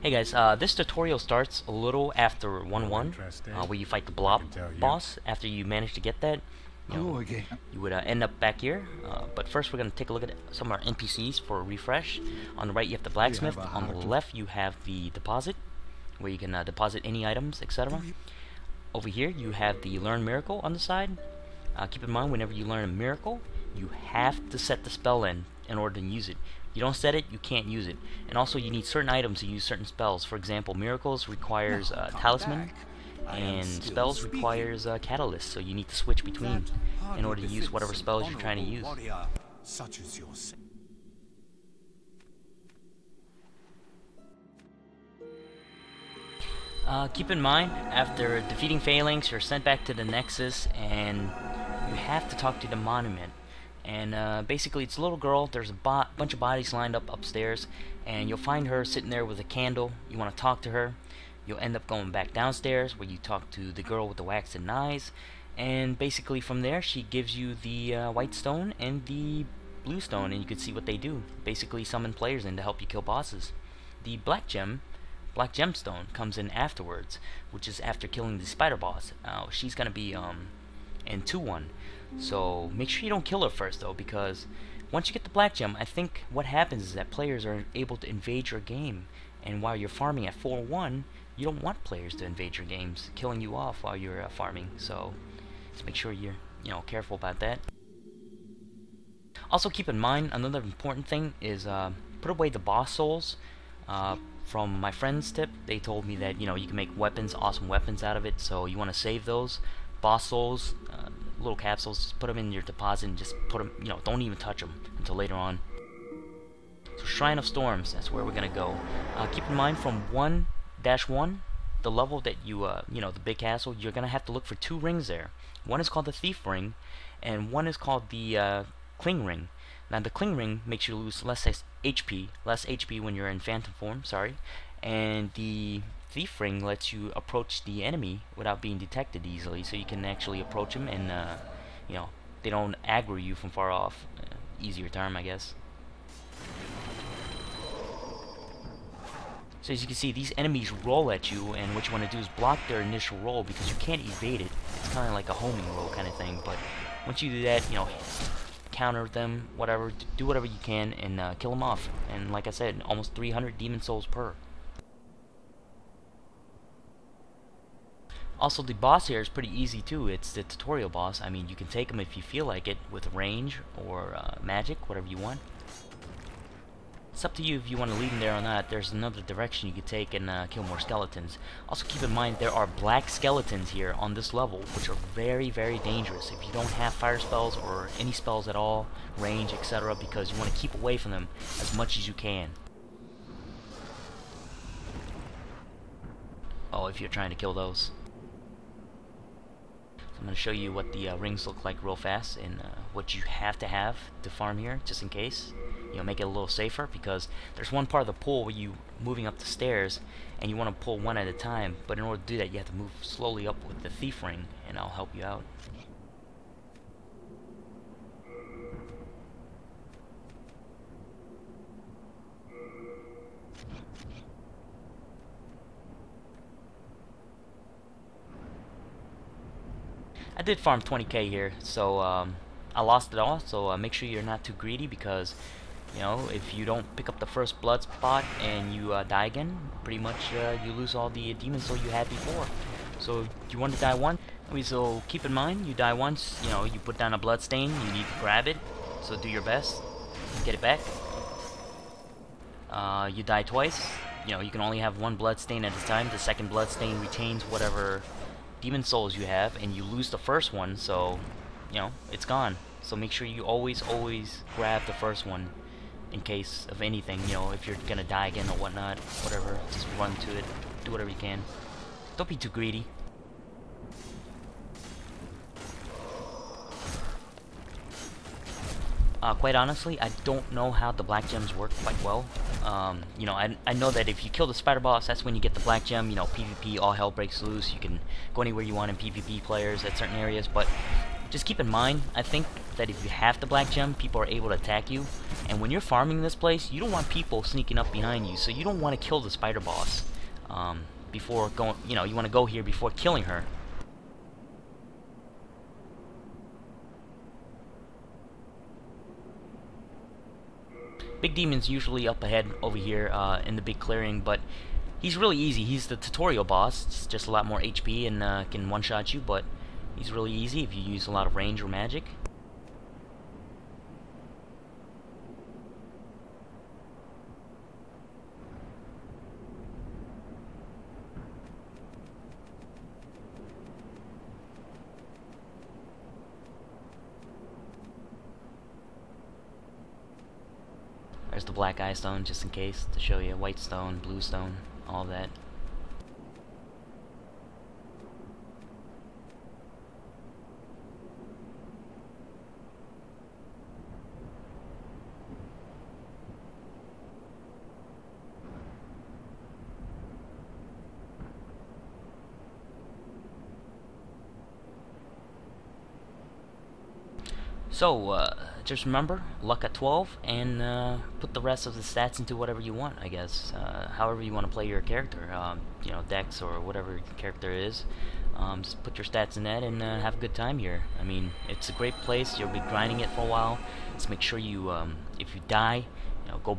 Hey guys, this tutorial starts a little after 1-1, where you fight the blob boss. After you manage to get that, Okay. you would end up back here. But first we're going to take a look at some of our NPCs for a refresh. On the right you have the blacksmith, on the left you have the deposit, where you can deposit any items, etc. Over here you have the learn miracle on the side. Keep in mind, whenever you learn a miracle, you have to set the spell in order to use it. If you don't set it, you can't use it. And also you need certain items to use certain spells. For example, miracles requires talisman, and spells requires catalyst, so you need to switch between in order to use whatever spells you're trying to use. Such as yourself. Keep in mind, after defeating Phalanx, you're sent back to the Nexus, and you have to talk to the Monument. And basically, it's a little girl. There's a bunch of bodies lined up upstairs, and you'll find her sitting there with a candle. You want to talk to her. You'll end up going back downstairs, where you talk to the girl with the waxen eyes, and basically from there, she gives you the white stone and the blue stone, and you can see what they do. Basically, summon players in to help you kill bosses. The black gemstone comes in afterwards, which is after killing the spider boss. She's gonna be in 2-1, so make sure you don't kill her first though, because once you get the black gem, I think what happens is that players are able to invade your game, and while you're farming at 4-1, you don't want players to invade your games, killing you off while you're farming. So just make sure you're careful about that. Also keep in mind, another important thing is put away the boss souls. From my friend's tip, they told me that you can make weapons, awesome weapons out of it, so you want to save those boss souls, little capsules. Just put them in your deposit and just put them, don't even touch them until later on. So Shrine of Storms, that's where we're gonna go. Keep in mind, from 1-1, the level that you the big castle, you're gonna have to look for 2 rings there. One is called the Thief Ring, and one is called the Cling Ring. Now the Cling Ring makes you lose less HP when you're in phantom form, sorry, and the Thief Ring lets you approach the enemy without being detected easily, so you can actually approach them and they don't aggro you from far off. Easier term, I guess. So as you can see, these enemies roll at you, and what you want to do is block their initial roll, because you can't evade it. It's kind of like a homing roll kind of thing, but once you do that, counter them, whatever, do whatever you can, and kill them off. And like I said, almost 300 demon souls per. Also, the boss here is pretty easy too. It's the tutorial boss. I mean, you can take him if you feel like it with range or magic, whatever you want. It's up to you if you want to leave him there or not. There's another direction you could take and kill more skeletons. Also keep in mind, there are black skeletons here on this level, which are very, very dangerous if you don't have fire spells or any spells at all, range, etc., because you want to keep away from them as much as you can. Oh, if you're trying to kill those. So I'm going to show you what the rings look like real fast, and what you have to farm here, just in case. Make it a little safer, because there's one part of the pool where you moving up the stairs and you want to pull one at a time, but in order to do that you have to move slowly up with the Thief Ring, and I'll help you out. I did farm 20k here, so I lost it all, so make sure you're not too greedy, because if you don't pick up the first blood spot and you die again, pretty much you lose all the demon soul you had before. So you want to die once. So keep in mind, you die once, you put down a blood stain, you need to grab it, so do your best, get it back. You die twice, you can only have one blood stain at a time. The second blood stain retains whatever demon souls you have, and you lose the first one, so it's gone. So make sure you always grab the first one, in case of anything, if you're gonna die again or whatnot, whatever, just run to it, do whatever you can. Don't be too greedy. Quite honestly, I don't know how the black gems work quite well. I know that if you kill the spider boss, that's when you get the black gem. PvP, all hell breaks loose. You can go anywhere you want in PvP players at certain areas, but just keep in mind, I think that if you have the black gem, people are able to attack you. And when you're farming this place, you don't want people sneaking up behind you, so you don't want to kill the spider boss before going. You know, you want to go here before killing her. Big Demon's usually up ahead over here in the big clearing, but he's really easy. He's the tutorial boss. It's just a lot more HP and can one-shot you, but he's really easy if you use a lot of range or magic. There's the black eye stone, just in case, to show you white stone, blue stone, all of that. So, just remember, luck at 12, and put the rest of the stats into whatever you want, I guess. However you want to play your character, you know, Dex or whatever your character is. Just put your stats in that and have a good time here. I mean, it's a great place. You'll be grinding it for a while. Just make sure you, if you die, you know, go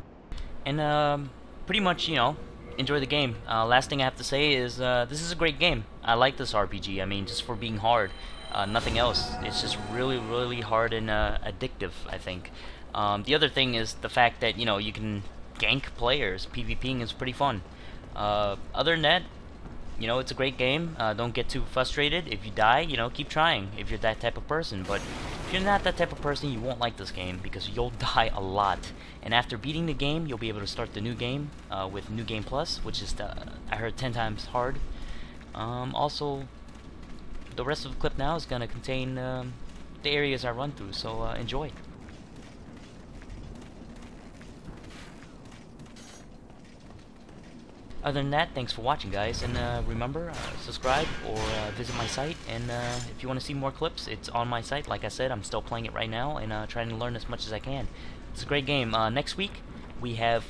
and pretty much, you know, enjoy the game. Last thing I have to say is this is a great game. I like this RPG. I mean, just for being hard. Nothing else. It's just really, really hard and addictive, I think. The other thing is the fact that, you know, you can gank players. PvPing is pretty fun. Other than that, you know, it's a great game. Don't get too frustrated. If you die, you know, keep trying if you're that type of person. But if you're not that type of person, you won't like this game because you'll die a lot. And after beating the game, you'll be able to start the new game with New Game Plus, which is, I heard, 10 times hard. Also, the rest of the clip now is going to contain the areas I run through, so enjoy. Other than that, thanks for watching, guys, and remember, subscribe or visit my site, and if you want to see more clips, it's on my site. Like I said, I'm still playing it right now and trying to learn as much as I can. It's a great game. Next week, we have,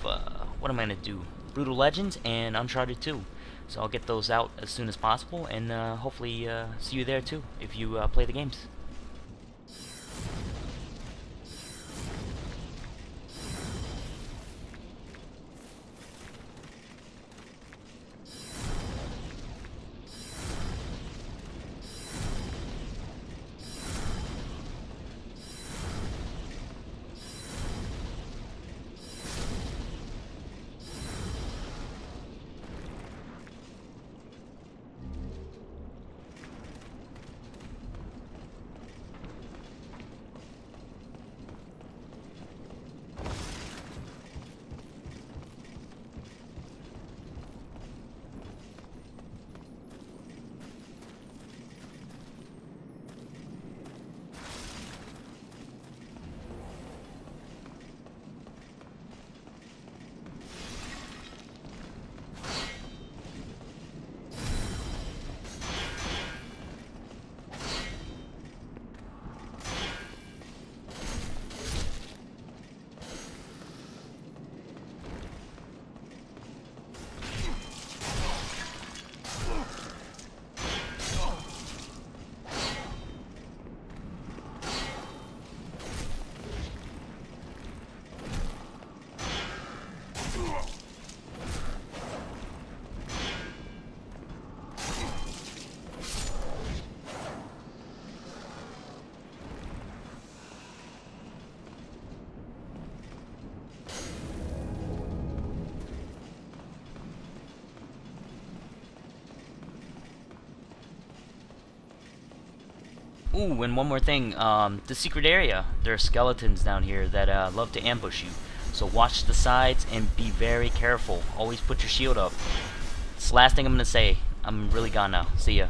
what am I going to do? Brutal Legends and Uncharted 2. So I'll get those out as soon as possible, and hopefully see you there too, if you play the games. Ooh, and one more thing, the secret area. There are skeletons down here that love to ambush you. So watch the sides and be very careful. Always put your shield up. It's the last thing I'm gonna say. I'm really gone now. See ya.